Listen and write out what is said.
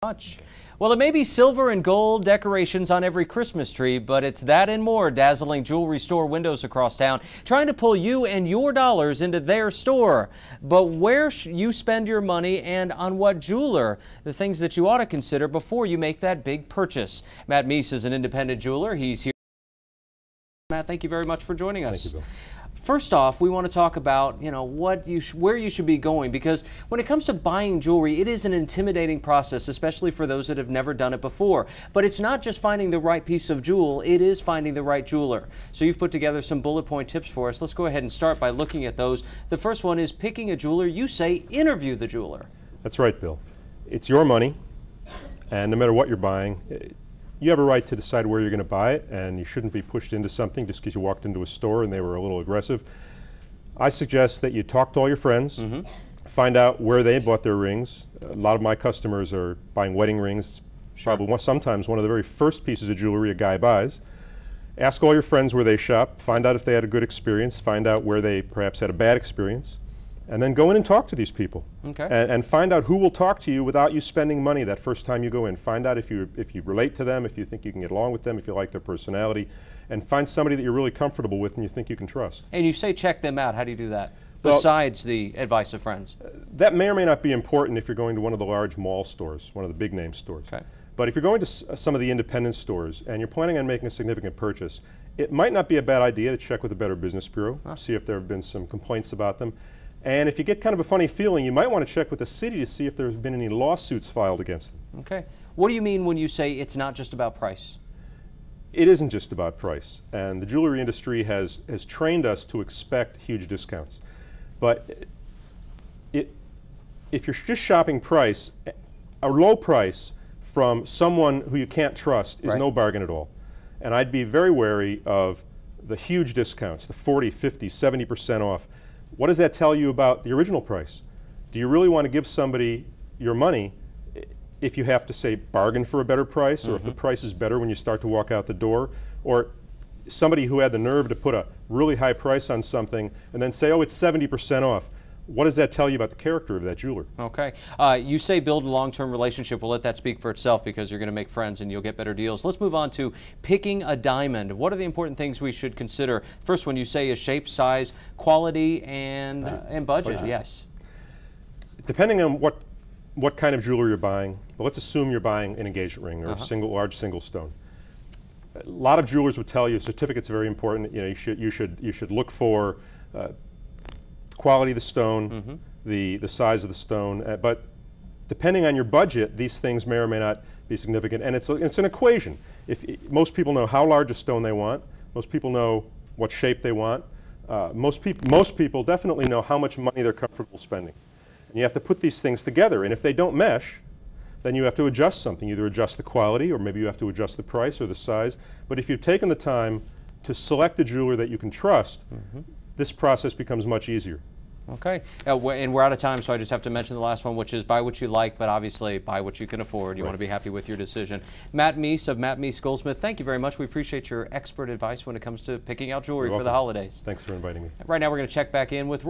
Much. Well, it may be silver and gold decorations on every Christmas tree, but it's that and more. Dazzling jewelry store windows across town trying to pull you and your dollars into their store. But where you spend your money and on what jeweler, the things that you ought to consider before you make that big purchase. Matt Meis is an independent jeweler. He's here. Matt, thank you very much for joining us. Thank you, Bill. First off, we want to talk about, where you should be going, because when it comes to buying jewelry, it is an intimidating process, especially for those that have never done it before. But it's not just finding the right piece of jewel, it is finding the right jeweler. So you've put together some bullet point tips for us. Let's go ahead and start by looking at those. The first one is picking a jeweler. You say interview the jeweler. That's right, Bill. It's your money, and no matter what you're buying, you have a right to decide where you're going to buy it, and you shouldn't be pushed into something just because you walked into a store and they were a little aggressive. I suggest that you talk to all your friends, find out where they bought their rings. A lot of my customers are buying wedding rings. Probably sometimes one of the very first pieces of jewelry a guy buys. Ask all your friends where they shop, find out if they had a good experience, find out where they perhaps had a bad experience, and then go in and talk to these people. Okay. And find out who will talk to you without you spending money that first time you go in. Find out if you relate to them, if you think you can get along with them, if you like their personality, and find somebody that you're really comfortable with and you think you can trust. And you say check them out. How do you do that? Besides the advice of friends. That may or may not be important if you're going to one of the large mall stores, one of the big name stores. Okay. But if you're going to some of the independent stores and you're planning on making a significant purchase, it might not be a bad idea to check with the Better Business Bureau, see if there have been some complaints about them. And if you get kind of a funny feeling, you might want to check with the city to see if there's been any lawsuits filed against them. Okay. What do you mean when you say it's not just about price? It isn't just about price. And the jewelry industry has trained us to expect huge discounts. But if you're just shopping price, a low price from someone who you can't trust is no bargain at all. And I'd be very wary of the huge discounts, the 40, 50, 70% off. What does that tell you about the original price? Do you really want to give somebody your money if you have to say bargain for a better price, or if the price is better when you start to walk out the door, or somebody who had the nerve to put a really high price on something and then say, oh, it's 70% off? What does that tell you about the character of that jeweler? Okay. You say build a long-term relationship. We'll let that speak for itself because you're going to make friends and you'll get better deals. Let's move on to picking a diamond. What are the important things we should consider? First one you say is shape, size, quality, and budget. Yes. Depending on what kind of jewelry you're buying, well, let's assume you're buying an engagement ring or a large single stone. A lot of jewelers would tell you certificate's very important. You know, you should look for quality of the stone, the size of the stone, but depending on your budget, these things may or may not be significant. And it's an equation. Most people know how large a stone they want. Most people know what shape they want. Most people definitely know how much money they're comfortable spending. And you have to put these things together. And if they don't mesh, then you have to adjust something. Either adjust the quality, or maybe you have to adjust the price or the size. But if you've taken the time to select a jeweler that you can trust, this process becomes much easier. Okay, and we're out of time, so I just have to mention the last one, which is buy what you like, but obviously buy what you can afford. You want to be happy with your decision. Matt Meis of Matt Meis Goldsmith, thank you very much. We appreciate your expert advice when it comes to picking out jewelry for the holidays. Thanks for inviting me. Right now we're going to check back in with